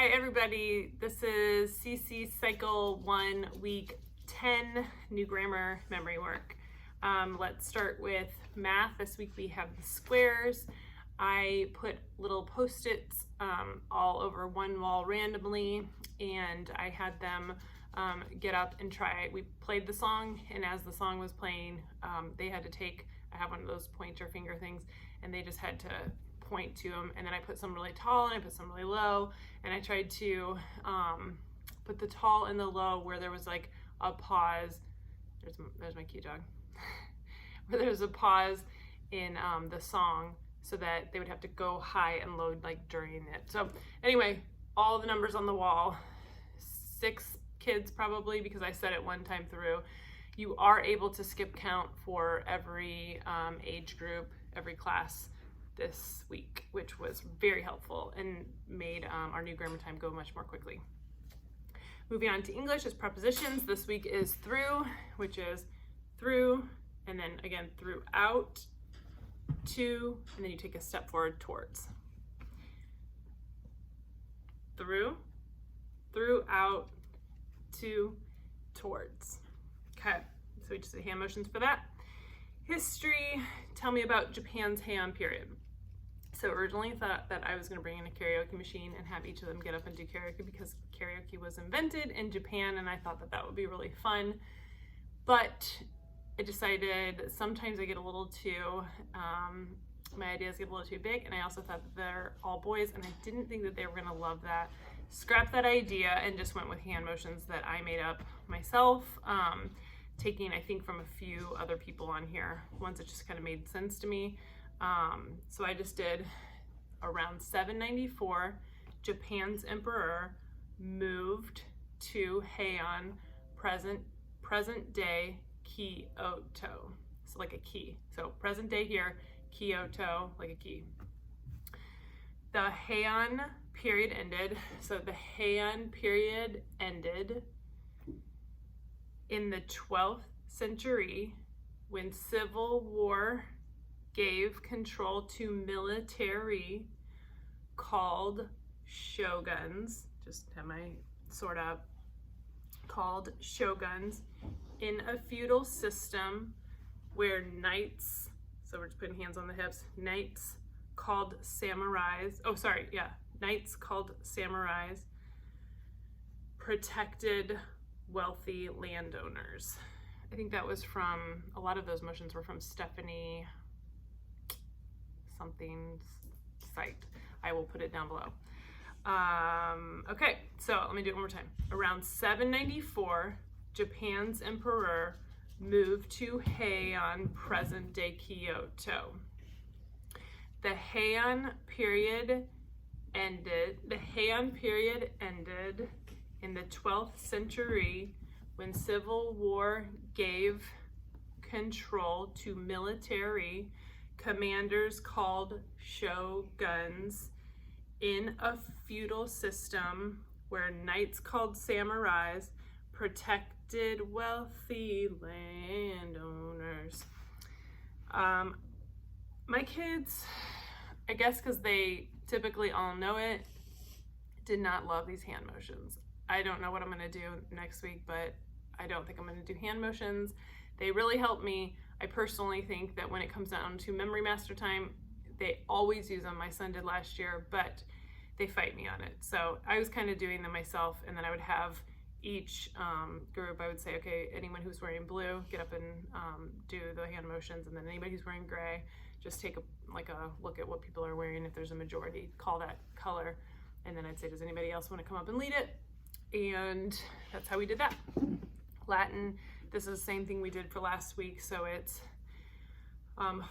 Hi everybody, this is CC Cycle 1, Week 10, New Grammar Memory Work. Let's start with math. This week we have the squares. I put little post-its all over one wall randomly, and I had them get up and try. We played the song, and as the song was playing, they had to take, I have one of those pointer finger things, and they just had to point to them, and then I put some really tall and I put some really low, and I tried to put the tall and the low where there was like a pause. There's my cute dog. Where there was a pause in the song, so that they would have to go high and low like during it. So anyway, all the numbers on the wall, 6 kids probably, because I said it one time through. You are able to skip count for every age group, every class this week, which was very helpful and made our new grammar time go much more quickly. Moving on to English is prepositions. This week is through, which is through, and then again throughout, to, and then you take a step forward towards. Through, throughout, to, towards. Okay, so we just did hand motions for that. History, tell me about Japan's Heian period. So originally thought that I was going to bring in a karaoke machine and have each of them get up and do karaoke, because karaoke was invented in Japan, and I thought that that would be really fun. But I decided sometimes I get a little too, my ideas get a little too big, and I also thought that they're all boys, and I didn't think that they were going to love that. Scrapped that idea and just went with hand motions that I made up myself, taking, I think, from a few other people on here, ones that just kind of made sense to me. So I just did around 794, Japan's emperor moved to Heian, present day Kyoto. So like a key. So present day here, Kyoto, like a key. The Heian period ended. So the Heian period ended in the 12th century when civil war gave control to military called shoguns, just have my sword up, called shoguns, in a feudal system where knights, so we're just putting hands on the hips, knights called samurais, knights called samurais protected wealthy landowners. I think that was from, a lot of those motions were from Stephanie something's site. I will put it down below. Okay, so let me do it one more time. Around 794, Japan's emperor moved to Heian, present day Kyoto. The Heian period ended in the 12th century when civil war gave control to military commanders called shoguns in a feudal system where knights called samurais protected wealthy landowners. My kids, I guess because they typically all know it, did not love these hand motions. I don't know what I'm going to do next week, but I don't think I'm going to do hand motions. They really help me. I personally think that when it comes down to memory master time, they always use them. My son did last year, but they fight me on it. So I was kind of doing them myself, and then I would have each group, I would say, okay, anyone who's wearing blue, get up and do the hand motions, and then anybody who's wearing gray, just take a look at what people are wearing. If there's a majority, call that color, and then I'd say, does anybody else want to come up and lead it? And that's how we did that. Latin, this is the same thing we did for last week, so it's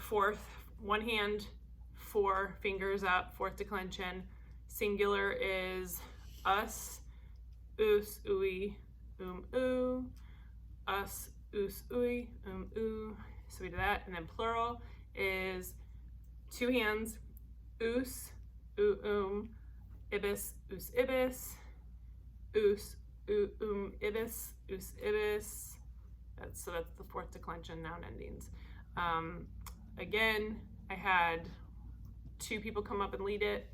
fourth, one hand, 4 fingers up, fourth declension. Singular is us, us, ui, oo, us, us, ui, oo. So we do that, and then plural is 2 hands, us, ibis, us, ibis, us, ibis, us, ibis. So that's the fourth declension, noun endings. Again, I had 2 people come up and lead it.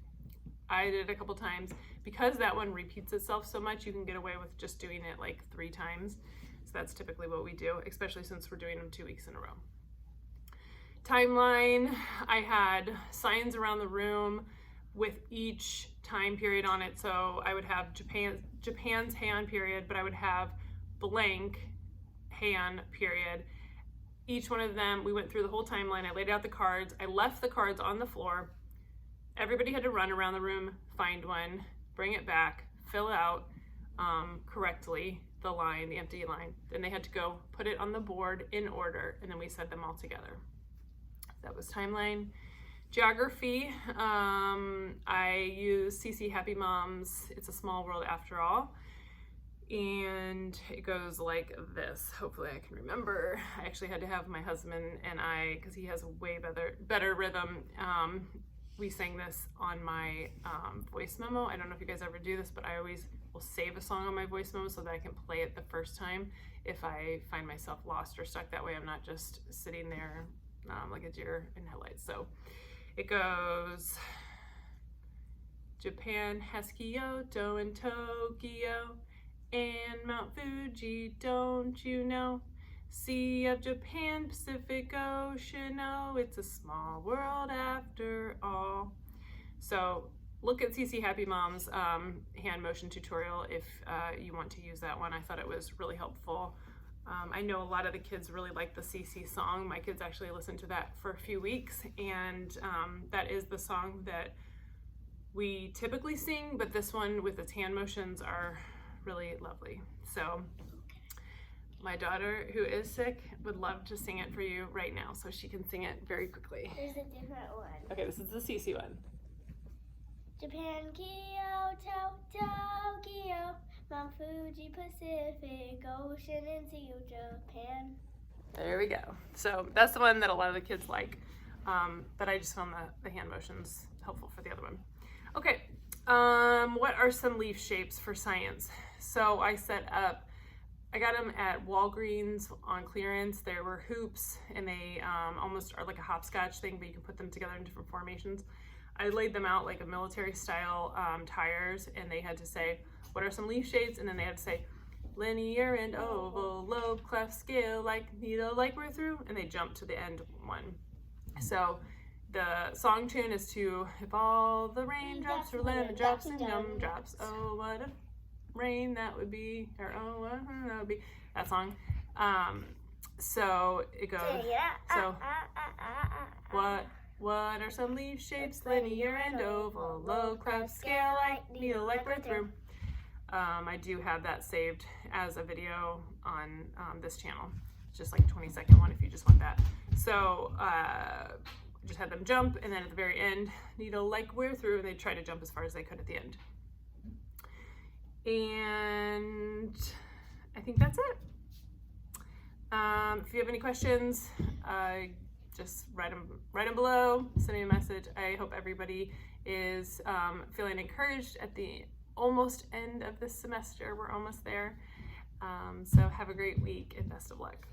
I did it a couple times. Because that one repeats itself so much, you can get away with just doing it like 3 times. So that's typically what we do, especially since we're doing them 2 weeks in a row. Timeline, I had signs around the room with each time period on it. So I would have Japan's Han period, but I would have blank Han period. Each one of them, we went through the whole timeline. I laid out the cards. I left the cards on the floor. Everybody had to run around the room, find one, bring it back, fill out correctly the line, the empty line. Then they had to go put it on the board in order, and then we said them all together. That was timeline. Geography, I use CC Happy Moms, It's a Small World After All. And it goes like this. Hopefully I can remember. I actually had to have my husband and I, because he has a way better rhythm, we sang this on my voice memo. I don't know if you guys ever do this, but I always will save a song on my voice memo so that I can play it the first time if I find myself lost or stuck. That way I'm not just sitting there like a deer in headlights. So it goes, Japan has Kyoto and Tokyo and Mount Fuji, don't you know? Sea of Japan, Pacific Ocean, oh, it's a small world after all. So look at CC Happy Mom's hand motion tutorial if you want to use that one. I thought it was really helpful. I know a lot of the kids really like the CC song. My kids actually listened to that for a few weeks, and that is the song that we typically sing, but this one with its hand motions are really lovely. So my daughter, who is sick, would love to sing it for you right now, so she can sing it very quickly. There's a different one. Okay, this is the CC one. Japan, Kyoto, Tokyo, Mount Fuji, Pacific Ocean, and Sea of Japan. There we go. So that's the one that a lot of the kids like, but I just found the hand motions helpful for the other one. Okay, what are some leaf shapes for science? So I got them at Walgreens on clearance. There were hoops, and they almost are like a hopscotch thing, but you can put them together in different formations. I laid them out like a military style tires, and they had to say, what are some leaf shapes? And then they had to say, linear and oval, lobe, cleft, scale, like needle, like we're through, and they jumped to the end one. So the song tune is to, if all the raindrops were lemon drops and gumdrops, oh what a rain that would be, or oh what that would be, that song. So it goes, so what are some leaf shapes, linear and oval, low, cleft, scale, like needle, like we're through. I do have that saved as a video on this channel. It's just like a 20-second one if you just want that. So just had them jump, and then at the very end, needle like we're through, and they try to jump as far as they could at the end. And I think that's it. If you have any questions, just write them below, send me a message. I hope everybody is feeling encouraged at the almost end of this semester. We're almost there. So have a great week and best of luck.